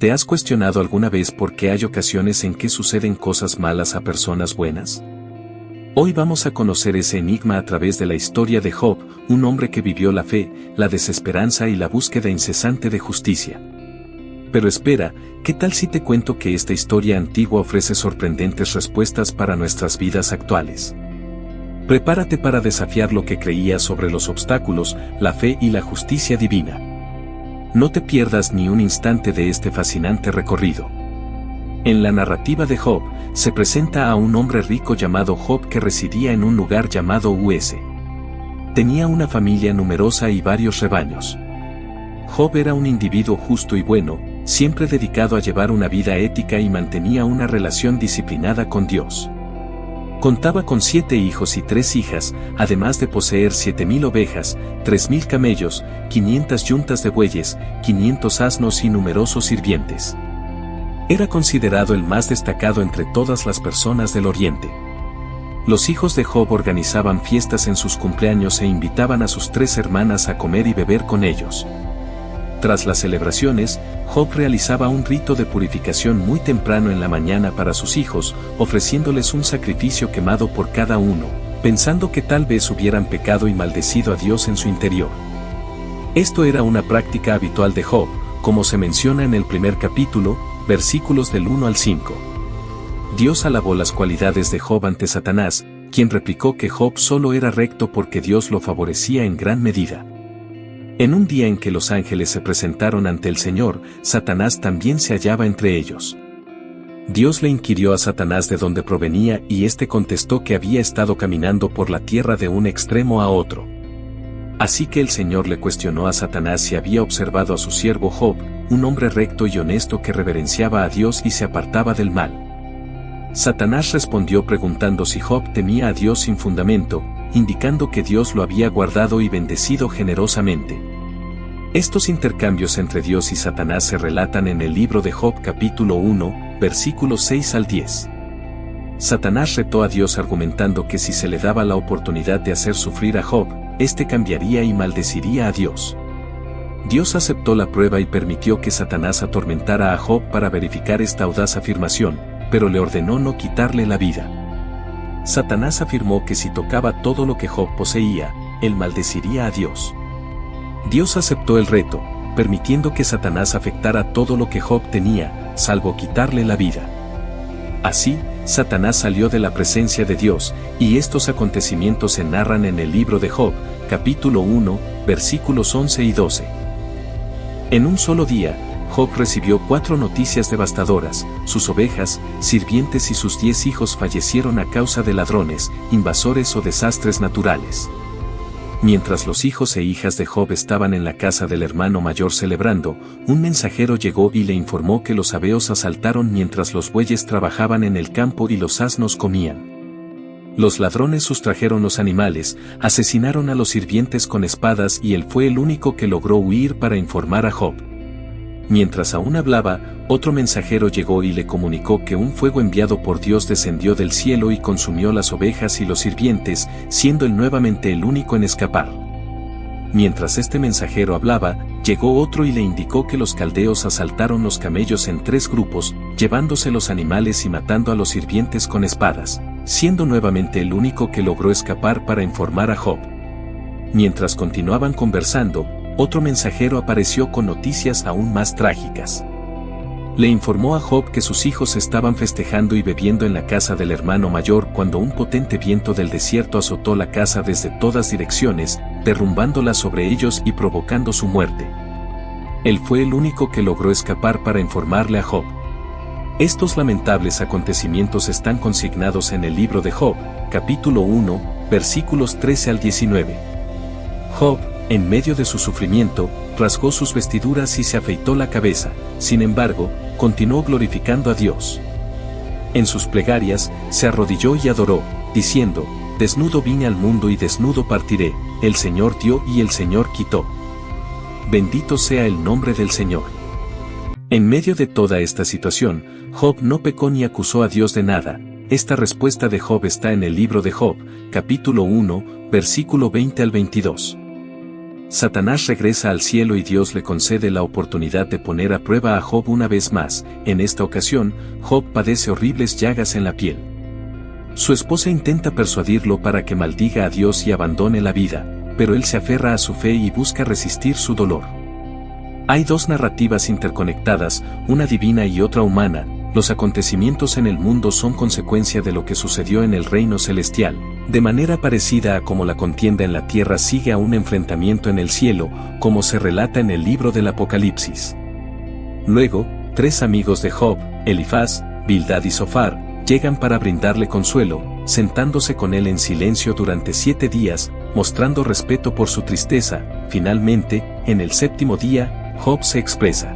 ¿Te has cuestionado alguna vez por qué hay ocasiones en que suceden cosas malas a personas buenas? Hoy vamos a conocer ese enigma a través de la historia de Job, un hombre que vivió la fe, la desesperanza y la búsqueda incesante de justicia. Pero espera, ¿qué tal si te cuento que esta historia antigua ofrece sorprendentes respuestas para nuestras vidas actuales? Prepárate para desafiar lo que creías sobre los obstáculos, la fe y la justicia divina. No te pierdas ni un instante de este fascinante recorrido. En la narrativa de Job, se presenta a un hombre rico llamado Job que residía en un lugar llamado Uz. Tenía una familia numerosa y varios rebaños. Job era un individuo justo y bueno, siempre dedicado a llevar una vida ética y mantenía una relación disciplinada con Dios. Contaba con 7 hijos y 3 hijas, además de poseer 7,000 ovejas, 3,000 camellos, 500 yuntas de bueyes, 500 asnos y numerosos sirvientes. Era considerado el más destacado entre todas las personas del Oriente. Los hijos de Job organizaban fiestas en sus cumpleaños e invitaban a sus 3 hermanas a comer y beber con ellos. Tras las celebraciones, Job realizaba un rito de purificación muy temprano en la mañana para sus hijos, ofreciéndoles un sacrificio quemado por cada uno, pensando que tal vez hubieran pecado y maldecido a Dios en su interior. Esto era una práctica habitual de Job, como se menciona en el primer capítulo, versículos del 1 al 5. Dios alabó las cualidades de Job ante Satanás, quien replicó que Job solo era recto porque Dios lo favorecía en gran medida. En un día en que los ángeles se presentaron ante el Señor, Satanás también se hallaba entre ellos. Dios le inquirió a Satanás de dónde provenía y éste contestó que había estado caminando por la tierra de un extremo a otro. Así que el Señor le cuestionó a Satanás si había observado a su siervo Job, un hombre recto y honesto que reverenciaba a Dios y se apartaba del mal. Satanás respondió preguntando si Job temía a Dios sin fundamento, indicando que Dios lo había guardado y bendecido generosamente. Estos intercambios entre Dios y Satanás se relatan en el libro de Job capítulo 1, versículos 6 al 10. Satanás retó a Dios argumentando que si se le daba la oportunidad de hacer sufrir a Job, éste cambiaría y maldeciría a Dios. Dios aceptó la prueba y permitió que Satanás atormentara a Job para verificar esta audaz afirmación, pero le ordenó no quitarle la vida. Satanás afirmó que si tocaba todo lo que Job poseía, él maldeciría a Dios. Dios aceptó el reto, permitiendo que Satanás afectara todo lo que Job tenía, salvo quitarle la vida. Así, Satanás salió de la presencia de Dios, y estos acontecimientos se narran en el libro de Job, capítulo 1, versículos 11 y 12. En un solo día, Job recibió 4 noticias devastadoras: sus ovejas, sirvientes y sus 10 hijos fallecieron a causa de ladrones, invasores o desastres naturales. Mientras los hijos e hijas de Job estaban en la casa del hermano mayor celebrando, un mensajero llegó y le informó que los sabeos asaltaron mientras los bueyes trabajaban en el campo y los asnos comían. Los ladrones sustrajeron los animales, asesinaron a los sirvientes con espadas y él fue el único que logró huir para informar a Job. Mientras aún hablaba, otro mensajero llegó y le comunicó que un fuego enviado por Dios descendió del cielo y consumió las ovejas y los sirvientes, siendo él nuevamente el único en escapar. Mientras este mensajero hablaba, llegó otro y le indicó que los caldeos asaltaron los camellos en 3 grupos, llevándose los animales y matando a los sirvientes con espadas, siendo nuevamente el único que logró escapar para informar a Job. Mientras continuaban conversando, otro mensajero apareció con noticias aún más trágicas. Le informó a Job que sus hijos estaban festejando y bebiendo en la casa del hermano mayor cuando un potente viento del desierto azotó la casa desde todas direcciones, derrumbándola sobre ellos y provocando su muerte. Él fue el único que logró escapar para informarle a Job. Estos lamentables acontecimientos están consignados en el libro de Job, capítulo 1, versículos 13 al 19. Job, en medio de su sufrimiento, rasgó sus vestiduras y se afeitó la cabeza, sin embargo, continuó glorificando a Dios. En sus plegarias, se arrodilló y adoró, diciendo: desnudo vine al mundo y desnudo partiré, el Señor dio y el Señor quitó. Bendito sea el nombre del Señor. En medio de toda esta situación, Job no pecó ni acusó a Dios de nada. Esta respuesta de Job está en el libro de Job, capítulo 1, versículo 20 al 22. Satanás regresa al cielo y Dios le concede la oportunidad de poner a prueba a Job una vez más. En esta ocasión, Job padece horribles llagas en la piel. Su esposa intenta persuadirlo para que maldiga a Dios y abandone la vida, pero él se aferra a su fe y busca resistir su dolor. Hay dos narrativas interconectadas, una divina y otra humana. Los acontecimientos en el mundo son consecuencia de lo que sucedió en el reino celestial, de manera parecida a como la contienda en la tierra sigue a un enfrentamiento en el cielo, como se relata en el libro del Apocalipsis. Luego, tres amigos de Job, Elifaz, Bildad y Zofar, llegan para brindarle consuelo, sentándose con él en silencio durante 7 días, mostrando respeto por su tristeza. Finalmente, en el 7º día, Job se expresa,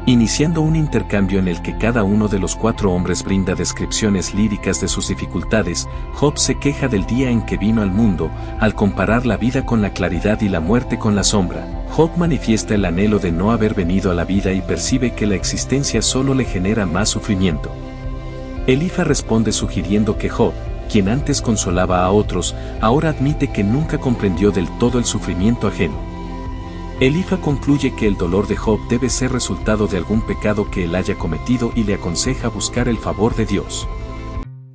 iniciando un intercambio en el que cada uno de los 4 hombres brinda descripciones líricas de sus dificultades. Job se queja del día en que vino al mundo, al comparar la vida con la claridad y la muerte con la sombra. Job manifiesta el anhelo de no haber venido a la vida y percibe que la existencia solo le genera más sufrimiento. Elifaz responde sugiriendo que Job, quien antes consolaba a otros, ahora admite que nunca comprendió del todo el sufrimiento ajeno. Elifaz concluye que el dolor de Job debe ser resultado de algún pecado que él haya cometido y le aconseja buscar el favor de Dios.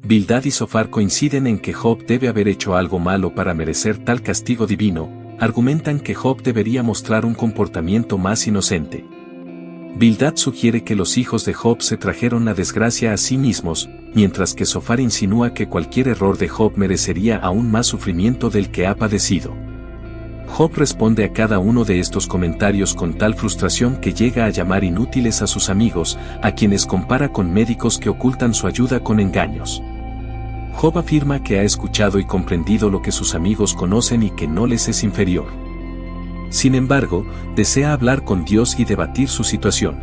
Bildad y Zofar coinciden en que Job debe haber hecho algo malo para merecer tal castigo divino. Argumentan que Job debería mostrar un comportamiento más inocente. Bildad sugiere que los hijos de Job se trajeron la desgracia a sí mismos, mientras que Zofar insinúa que cualquier error de Job merecería aún más sufrimiento del que ha padecido. Job responde a cada uno de estos comentarios con tal frustración que llega a llamar inútiles a sus amigos, a quienes compara con médicos que ocultan su ayuda con engaños. Job afirma que ha escuchado y comprendido lo que sus amigos conocen y que no les es inferior. Sin embargo, desea hablar con Dios y debatir su situación.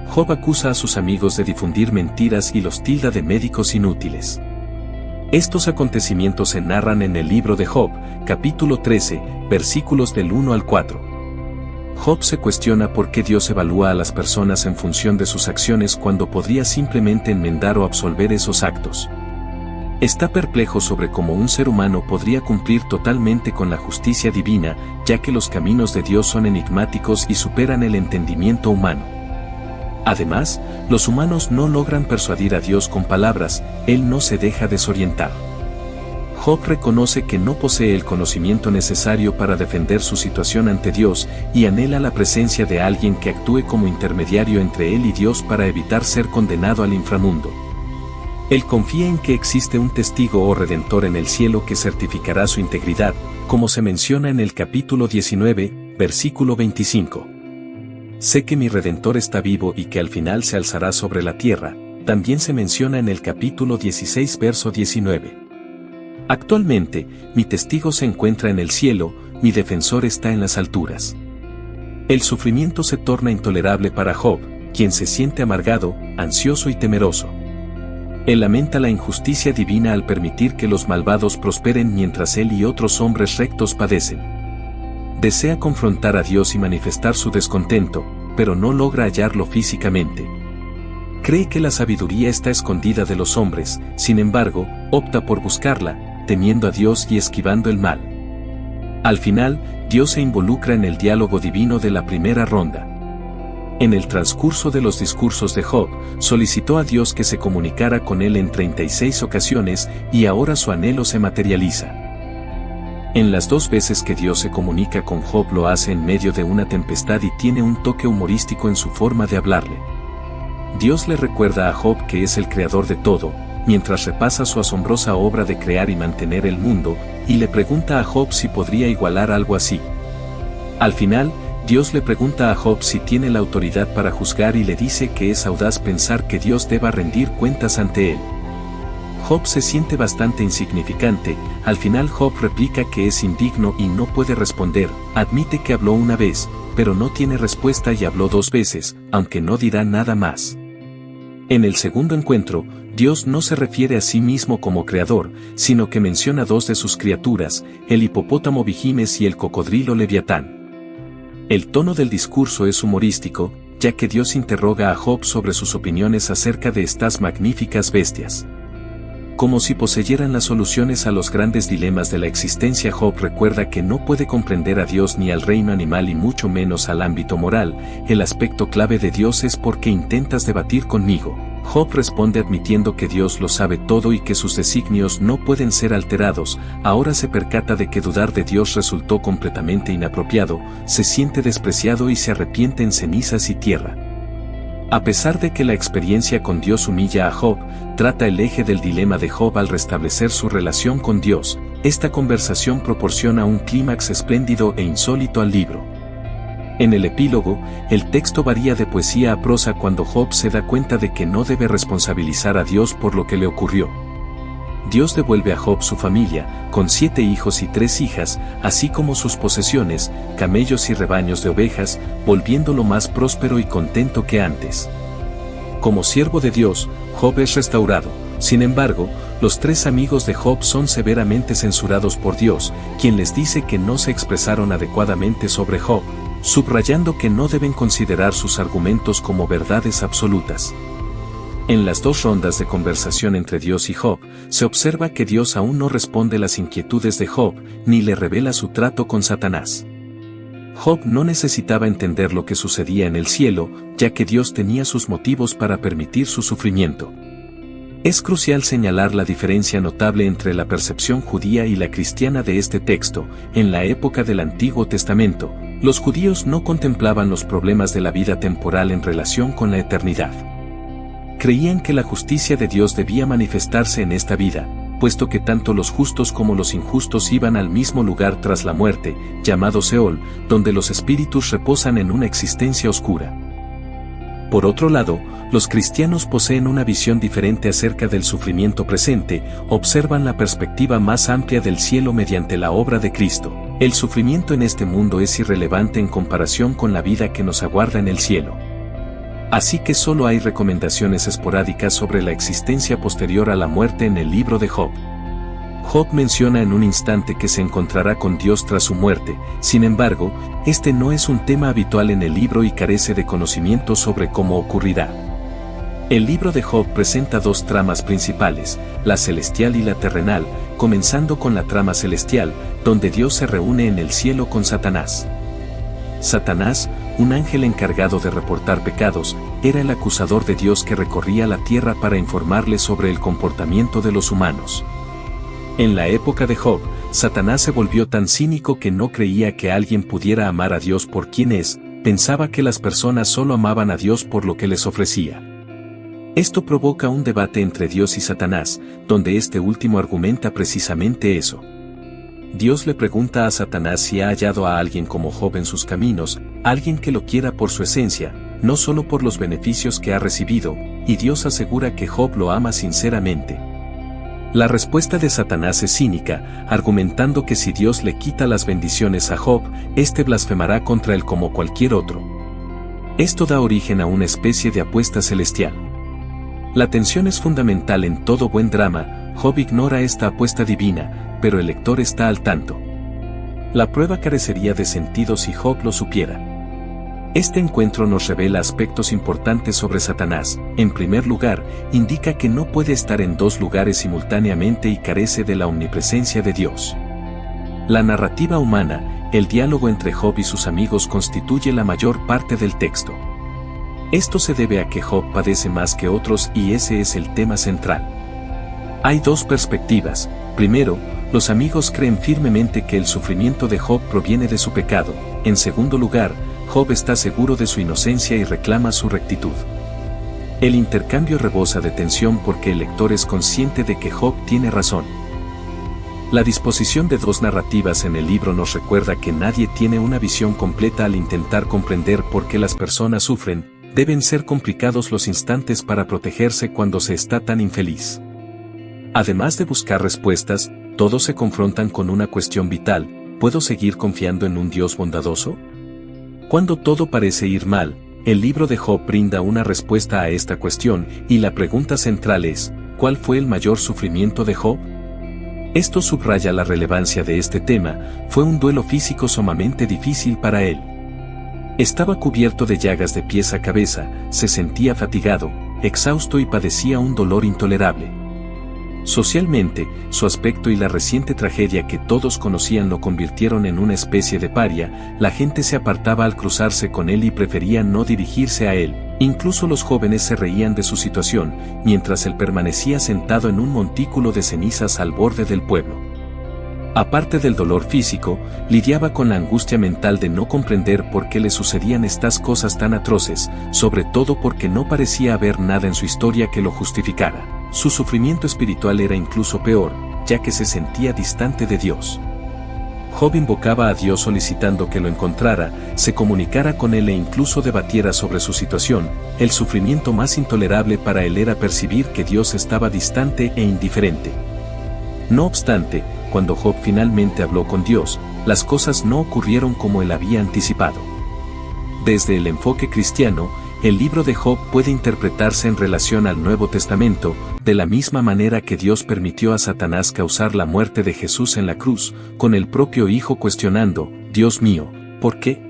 Job acusa a sus amigos de difundir mentiras y los tilda de médicos inútiles. Estos acontecimientos se narran en el libro de Job, capítulo 13, versículos del 1 al 4. Job se cuestiona por qué Dios evalúa a las personas en función de sus acciones cuando podría simplemente enmendar o absolver esos actos. Está perplejo sobre cómo un ser humano podría cumplir totalmente con la justicia divina, ya que los caminos de Dios son enigmáticos y superan el entendimiento humano. Además, los humanos no logran persuadir a Dios con palabras, Él no se deja desorientar. Job reconoce que no posee el conocimiento necesario para defender su situación ante Dios y anhela la presencia de alguien que actúe como intermediario entre él y Dios para evitar ser condenado al inframundo. Él confía en que existe un testigo o redentor en el cielo que certificará su integridad, como se menciona en el capítulo 19, versículo 25. Sé que mi Redentor está vivo y que al final se alzará sobre la tierra, también se menciona en el capítulo 16 verso 19. Actualmente, mi testigo se encuentra en el cielo, mi defensor está en las alturas. El sufrimiento se torna intolerable para Job, quien se siente amargado, ansioso y temeroso. Él lamenta la injusticia divina al permitir que los malvados prosperen mientras él y otros hombres rectos padecen. Desea confrontar a Dios y manifestar su descontento, pero no logra hallarlo físicamente. Cree que la sabiduría está escondida de los hombres, sin embargo, opta por buscarla, temiendo a Dios y esquivando el mal. Al final, Dios se involucra en el diálogo divino de la primera ronda. En el transcurso de los discursos de Job, solicitó a Dios que se comunicara con él en 36 ocasiones y ahora su anhelo se materializa. En las 2 veces que Dios se comunica con Job lo hace en medio de una tempestad y tiene un toque humorístico en su forma de hablarle. Dios le recuerda a Job que es el creador de todo, mientras repasa su asombrosa obra de crear y mantener el mundo, y le pregunta a Job si podría igualar algo así. Al final, Dios le pregunta a Job si tiene la autoridad para juzgar y le dice que es audaz pensar que Dios deba rendir cuentas ante él. Job se siente bastante insignificante. Al final Job replica que es indigno y no puede responder, admite que habló una vez, pero no tiene respuesta y habló 2 veces, aunque no dirá nada más. En el segundo encuentro, Dios no se refiere a sí mismo como creador, sino que menciona 2 de sus criaturas, el hipopótamo Vigimes y el cocodrilo Leviatán. El tono del discurso es humorístico, ya que Dios interroga a Job sobre sus opiniones acerca de estas magníficas bestias. como si poseyeran las soluciones a los grandes dilemas de la existencia. Job recuerda que no puede comprender a Dios ni al reino animal y mucho menos al ámbito moral. El aspecto clave de Dios es ¿por qué intentas debatir conmigo? Job responde admitiendo que Dios lo sabe todo y que sus designios no pueden ser alterados. Ahora se percata de que dudar de Dios resultó completamente inapropiado, se siente despreciado y se arrepiente en cenizas y tierra. A pesar de que la experiencia con Dios humilla a Job, trata el eje del dilema de Job al restablecer su relación con Dios. Esta conversación proporciona un clímax espléndido e insólito al libro. En el epílogo, el texto varía de poesía a prosa cuando Job se da cuenta de que no debe responsabilizar a Dios por lo que le ocurrió. Dios devuelve a Job su familia, con 7 hijos y 3 hijas, así como sus posesiones, camellos y rebaños de ovejas, volviéndolo más próspero y contento que antes. Como siervo de Dios, Job es restaurado. Sin embargo, los 3 amigos de Job son severamente censurados por Dios, quien les dice que no se expresaron adecuadamente sobre Job, subrayando que no deben considerar sus argumentos como verdades absolutas. En las 2 rondas de conversación entre Dios y Job, se observa que Dios aún no responde las inquietudes de Job, ni le revela su trato con Satanás. Job no necesitaba entender lo que sucedía en el cielo, ya que Dios tenía sus motivos para permitir su sufrimiento. Es crucial señalar la diferencia notable entre la percepción judía y la cristiana de este texto. En la época del Antiguo Testamento, los judíos no contemplaban los problemas de la vida temporal en relación con la eternidad. Creían que la justicia de Dios debía manifestarse en esta vida, puesto que tanto los justos como los injustos iban al mismo lugar tras la muerte, llamado Seol, donde los espíritus reposan en una existencia oscura. Por otro lado, los cristianos poseen una visión diferente acerca del sufrimiento presente, observan la perspectiva más amplia del cielo mediante la obra de Cristo. El sufrimiento en este mundo es irrelevante en comparación con la vida que nos aguarda en el cielo. Así que solo hay recomendaciones esporádicas sobre la existencia posterior a la muerte en el libro de Job. Job menciona en un instante que se encontrará con Dios tras su muerte, sin embargo, este no es un tema habitual en el libro y carece de conocimiento sobre cómo ocurrirá. El libro de Job presenta 2 tramas principales, la celestial y la terrenal, comenzando con la trama celestial, donde Dios se reúne en el cielo con Satanás. Satanás, un ángel encargado de reportar pecados, era el acusador de Dios que recorría la tierra para informarle sobre el comportamiento de los humanos. En la época de Job, Satanás se volvió tan cínico que no creía que alguien pudiera amar a Dios por quien es, pensaba que las personas solo amaban a Dios por lo que les ofrecía. Esto provoca un debate entre Dios y Satanás, donde este último argumenta precisamente eso. Dios le pregunta a Satanás si ha hallado a alguien como Job en sus caminos, alguien que lo quiera por su esencia, no solo por los beneficios que ha recibido, y Dios asegura que Job lo ama sinceramente. La respuesta de Satanás es cínica, argumentando que si Dios le quita las bendiciones a Job, éste blasfemará contra él como cualquier otro. Esto da origen a una especie de apuesta celestial. La tensión es fundamental en todo buen drama. Job ignora esta apuesta divina, pero el lector está al tanto. La prueba carecería de sentido si Job lo supiera. Este encuentro nos revela aspectos importantes sobre Satanás. En primer lugar, indica que no puede estar en 2 lugares simultáneamente y carece de la omnipresencia de Dios. La narrativa humana, el diálogo entre Job y sus amigos constituye la mayor parte del texto. Esto se debe a que Job padece más que otros y ese es el tema central. Hay 2 perspectivas. Primero, los amigos creen firmemente que el sufrimiento de Job proviene de su pecado. En segundo lugar, Job está seguro de su inocencia y reclama su rectitud. El intercambio rebosa de tensión porque el lector es consciente de que Job tiene razón. La disposición de 2 narrativas en el libro nos recuerda que nadie tiene una visión completa al intentar comprender por qué las personas sufren. Deben ser complicados los instantes para protegerse cuando se está tan infeliz. Además de buscar respuestas, todos se confrontan con una cuestión vital: ¿puedo seguir confiando en un Dios bondadoso? Cuando todo parece ir mal, el libro de Job brinda una respuesta a esta cuestión, y la pregunta central es: ¿cuál fue el mayor sufrimiento de Job? Esto subraya la relevancia de este tema. Fue un duelo físico sumamente difícil para él. Estaba cubierto de llagas de pies a cabeza, se sentía fatigado, exhausto y padecía un dolor intolerable. Socialmente, su aspecto y la reciente tragedia que todos conocían lo convirtieron en una especie de paria, la gente se apartaba al cruzarse con él y prefería no dirigirse a él. Incluso los jóvenes se reían de su situación, mientras él permanecía sentado en un montículo de cenizas al borde del pueblo. Aparte del dolor físico, lidiaba con la angustia mental de no comprender por qué le sucedían estas cosas tan atroces, sobre todo porque no parecía haber nada en su historia que lo justificara. Su sufrimiento espiritual era incluso peor, ya que se sentía distante de Dios. Job invocaba a Dios solicitando que lo encontrara, se comunicara con él e incluso debatiera sobre su situación. El sufrimiento más intolerable para él era percibir que Dios estaba distante e indiferente. No obstante, cuando Job finalmente habló con Dios, las cosas no ocurrieron como él había anticipado. Desde el enfoque cristiano, el libro de Job puede interpretarse en relación al Nuevo Testamento, de la misma manera que Dios permitió a Satanás causar la muerte de Jesús en la cruz, con el propio Hijo cuestionando, «Dios mío, ¿por qué?».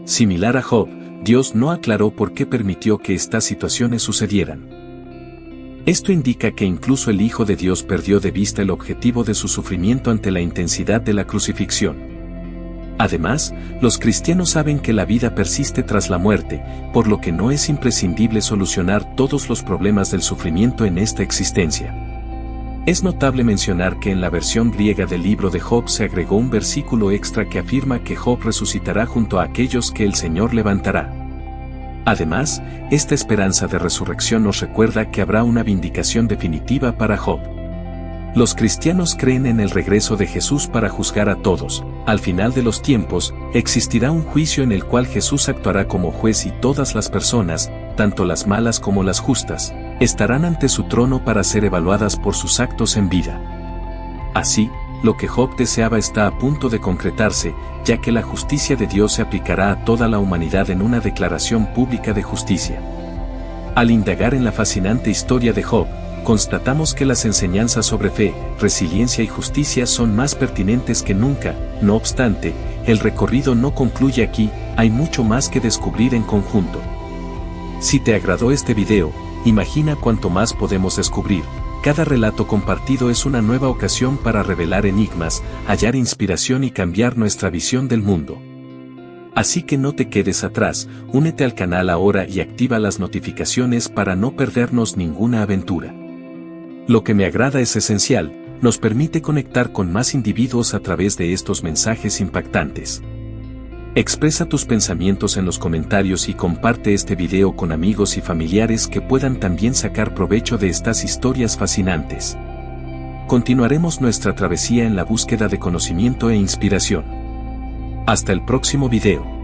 Similar a Job, Dios no aclaró por qué permitió que estas situaciones sucedieran. Esto indica que incluso el Hijo de Dios perdió de vista el objetivo de su sufrimiento ante la intensidad de la crucifixión. Además, los cristianos saben que la vida persiste tras la muerte, por lo que no es imprescindible solucionar todos los problemas del sufrimiento en esta existencia. Es notable mencionar que en la versión griega del libro de Job se agregó un versículo extra que afirma que Job resucitará junto a aquellos que el Señor levantará. Además, esta esperanza de resurrección nos recuerda que habrá una vindicación definitiva para Job. Los cristianos creen en el regreso de Jesús para juzgar a todos. Al final de los tiempos, existirá un juicio en el cual Jesús actuará como juez y todas las personas, tanto las malas como las justas, estarán ante su trono para ser evaluadas por sus actos en vida. Así, lo que Job deseaba está a punto de concretarse, ya que la justicia de Dios se aplicará a toda la humanidad en una declaración pública de justicia. Al indagar en la fascinante historia de Job, constatamos que las enseñanzas sobre fe, resiliencia y justicia son más pertinentes que nunca. No obstante, el recorrido no concluye aquí, hay mucho más que descubrir en conjunto. Si te agradó este video, imagina cuánto más podemos descubrir. Cada relato compartido es una nueva ocasión para revelar enigmas, hallar inspiración y cambiar nuestra visión del mundo. Así que no te quedes atrás, únete al canal ahora y activa las notificaciones para no perdernos ninguna aventura. Lo que me agrada es esencial, nos permite conectar con más individuos a través de estos mensajes impactantes. Expresa tus pensamientos en los comentarios y comparte este video con amigos y familiares que puedan también sacar provecho de estas historias fascinantes. Continuaremos nuestra travesía en la búsqueda de conocimiento e inspiración. Hasta el próximo video.